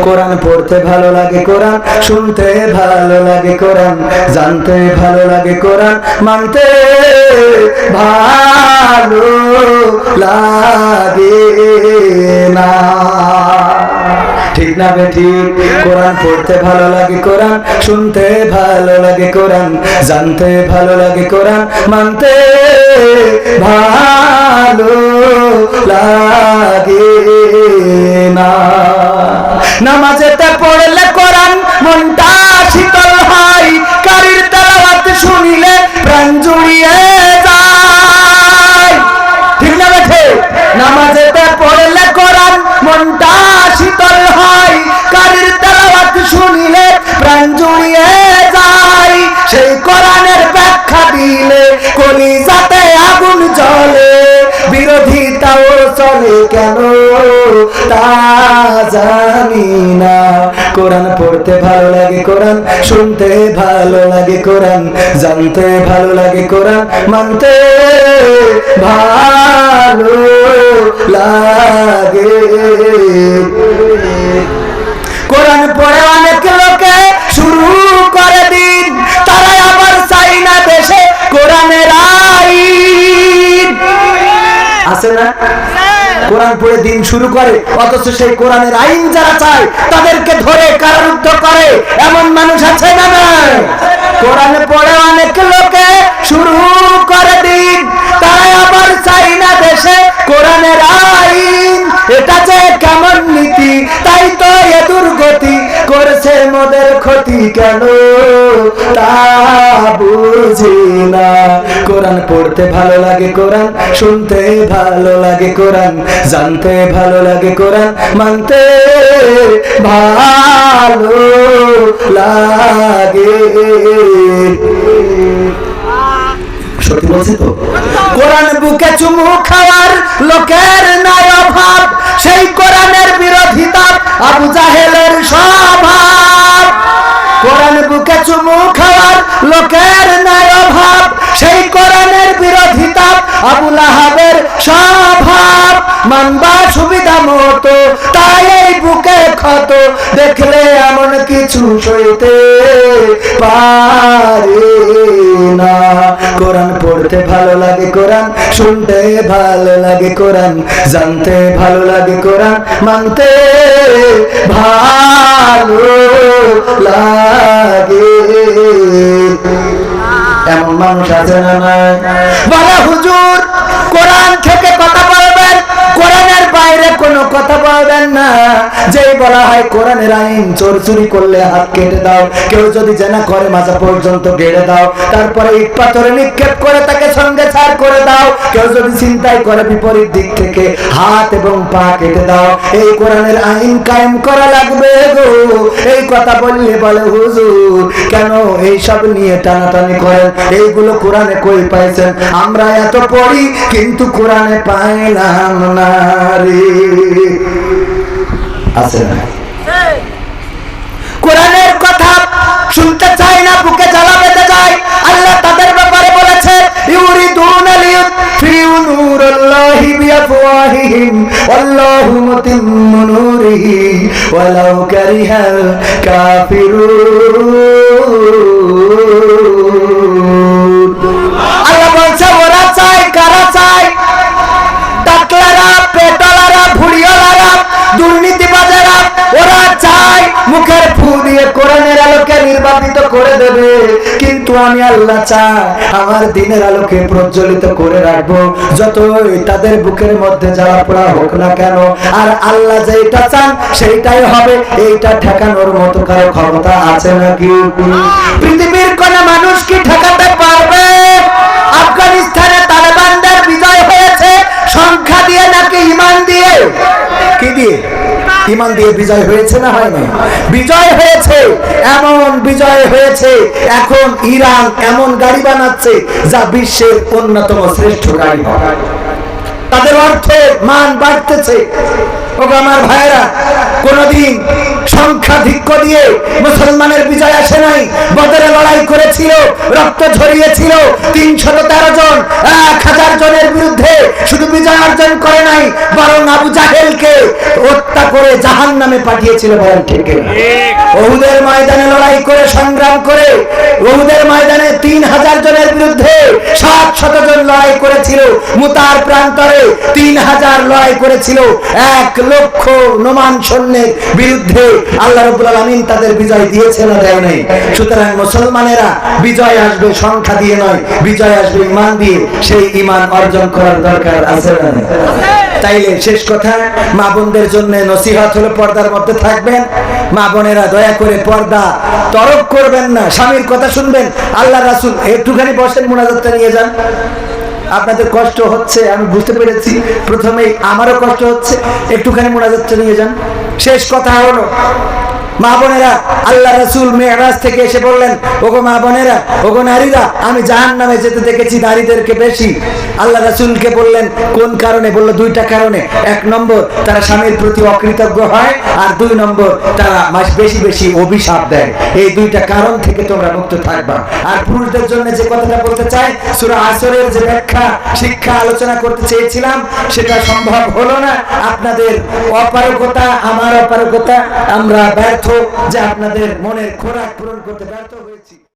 কোরআন পড়তে ভালো লাগে, কোরআন শুনতে ভালো লাগে, কোরআন জানতে ভালো লাগে, কোরআন মানতে ভালো লাগে না। ঠিক না বেঠিক? কোরআন পড়তে ভালো লাগে, কোরআন শুনতে ভালো লাগে, কোরআন জানতে ভালো লাগে, কোরআন মানতে ভালো লাগে না। নামাজেতে পড়লে কোরআন মনটা শীতল হয়, কারির তেলাওয়াত শুনিলে প্রাণ জুড়িয়ে যায়। ঠিক না বেঠে? নামাজেতে পড়লে কোরআন মনটা শীতল হয়, কারির তেলাওয়াত শুনিলে প্রাণ জুড়িয়ে যায়। সেই কোরআনের ব্যাখ্যা দিলে কলিজাতে আগুন জ্বলে, বিরোধিতাও চলে কেন তা জানি না। কোরআন পড়তে ভালো লাগে, কোরআন শুনতে ভালো লাগে, কোরআন জানতে ভালো লাগে, কোরআন মানতে ভালো লাগে। কোরআন পড়ে অনেক লোকে শুরু করে দিন, তারা আবার চাই না দেশে কোরআনের আইন। আছে না? কোরআন পড়ে দিন শুরু করে, অথচ সেই কোরআনের আইন যারা চায় তাদেরকে ধরে কারারুদ্ধ করে, এমন মানুষ আছে না? নাই? কোরআন পড়ে অনেক লোকে শুরু করে দিন, তারা আবার চাই না দেশে কোরআনের আইন। এটা যে কেমন নীতি, তাই তো এ দুর্গতি করছে মোদের ক্ষতি কেন তা বুঝি না। কোরআন পড়তে ভালো লাগে, কোরআন শুনতে ভালো লাগে, কোরআন জানতে ভালো লাগে, কোরআন মানতে ভালো লাগে। সত্যি বলছি তো? কোরআন বুকে চুমু খাওয়ার লোকের নাই অভাব, সেই কোরআনের বিরোধিতা আবু জাহেলের স্বভাব। কোরআন বুকে চুমু খাওয়ার লোকের নাই অভাব, সেই কোরআনের বিরোধিতা আবু লাহাবের স্বভাব। মানবা সুবিধা মতো, তাই এই বুকে ক্ষত, দেখলে এমন কিছু সইতে পারে না। কোরআন পড়তে ভালো লাগে, কোরআন শুনতে ভালো লাগে, কোরআন জানতে ভালো লাগে, কোরআন মানতে ভালো লাগে। এমন মানুষ আছে না? নাই? বলে হুজুর কোরআন থেকে কথা বলবেন, কোরআনের বাইরে কোনো কথা বলবেন না। যেই বলা হয় কোরআনের আইন, চোর চুরি করলে হাত কেটে দাও, কেউ যদি জেনা করে মাজা পর্যন্ত গেড়ে দাও, তারপরে ইট পাথরে নিক্ষেপ করে তাকে সঙ্গে ছাড় করে দাও, কেউ যদি চিন্তাই করে বিপরীত দিক থেকে হাত এবং পা কেটে দাও। এই কোরআনের আইন কায়েম করা লাগবে গো। এই কথা বললে বলে হুজুর কেন এইসব নিয়ে টানাটানি করেন, এইগুলো কোরআনে কই পাইছেন? আমরা এত পড়ি কিন্তু কোরআনে পাইলাম না রে। আছে না? কোরআনের কথা শুনতে চাই না, বুকে জ্বালা বেঁধে যায়। আল্লাহ তাদের ব্যাপারে বলেছে ইউরিদুনা লিয়ুতফিউ নূরাল্লাহি বিআফওয়াহিহিম ওয়াল্লাহু মুতিম্মু নূরিহি ওয়ালাউ কারিহাল কাফিরুন। আল্লাহ বলছে ওরা চায়, কারা চায়? টাকলারা, পেটলারা, ভুড়িওয়ালারা, দুর্নীতিবাজেরা, ওরা চায় মুখের ফু দিয়ে কোরআনের আলোকে নির্বাপিত করে দেবে। কিন্তু আমি আল্লাহ চাই আমার দিনের আলোকে প্রজ্বলিত করে রাখবো, যতই তাদের বুকের মধ্যে জ্বালা পোড়া হোক না কেন। আর আল্লাহ যেটা চান সেইটাই হবে, এইটা ঠেকানোর মতো কারো ক্ষমতা আছে নাকি? পৃথিবীর কোন মানুষ কি ঠেকাতে পারবে? আফগানিস্তানে তালেবানদের বিজয় হয়েছে সংখ্যা দিয়ে নাকি ঈমান দিয়ে? কি দিয়ে? ঈমান দিয়ে বিজয় হয়েছে না হয়নি? বিজয় হয়েছে, এমন বিজয় হয়েছে এখন ইরান এমন গাড়ি বানাচ্ছে যা বিশ্বের অন্যতম শ্রেষ্ঠ গাড়ি। তাদের অর্থের মান বাড়তেছে। ও আমার ভাইরা, কোনদিন সংখ্যাধিক্য দিয়ে মুসলমানের বিজয় আসে নাই। বদরে লড়াই করেছিল, রক্ত ঝরিয়েছিল 313 জন 1000 জনের বিরুদ্ধে। শুধু বিজয় অর্জন করে নাই, বরং আবু জাহেলকে হত্যা করে জাহান্নামে পাঠিয়েছিল। বলেন ঠিক না? উহুদের ময়দানে লড়াই করে, সংগ্রাম করে, উহুদের ময়দানে 3000 জনের বিরুদ্ধে 700 জন লড়াই করেছিল। মুতার প্রান্তরে 3000 লড়াই করেছিল 1 লক্ষ নোমান সৈন্যের বিরুদ্ধে। আল্লাহ রাব্বুল আলামিন তাদের বিজয় দিয়েছে না দেয় নাই? সুতরাং মুসলমানেরা বিজয় আসবে সংখ্যা দিয়ে নয়, বিজয় আসবে ঈমান দিয়ে। সেই ঈমান অর্জন করার দরকার আছে না? তাইলে শেষ কথা, মা বোনদের জন্য নসিহত হলো পর্দার মধ্যে থাকবেন। মা বোনেরা দয়া করে পর্দা তরক করবেন না, স্বামীর কথা শুনবেন। আল্লাহ রাসূল একটুখানি বসেন, মুনাজাতটা নিয়ে যান। আপনাদের কষ্ট হচ্ছে আমি বুঝতে পেরেছি, প্রথমেই আমারও কষ্ট হচ্ছে, একটুখানি মুনাজাতটা নিয়ে যান। শেষ কথা হলো, মা বোনেরা, আল্লাহ রাসূল মেরাজ থেকে এসে বললেন, ওগো মা বোনেরা, ওগো নারীরা, আমি জাহান্নামে যেতে দেখেছি নারীদেরকে বেশি। আল্লাহ রাসূলকে বললেন কোন কারণে? বলল 2টা কারণে। 1 নম্বর, তারা স্বামীর প্রতি অকৃতজ্ঞ হয়, আর 2 নম্বর, তারা বেশি বেশি অভিশাপ দেয়। এই 2টা কারণ থেকে তোমরা মুক্ত থাকবা। আর পুরুষদের জন্য যে কথাটা বলতে চাই, সূরা আসরের যে ব্যাখ্যা শিক্ষা আলোচনা করতে চেয়েছিলাম, সেটা সম্ভব হলো না। আপনাদের অপারগতা, আমার অপারগতা, আমরা ব্যর্থ যে আপনাদের মনের খোরাক পূরণ করতে ব্যর্থ হয়েছি।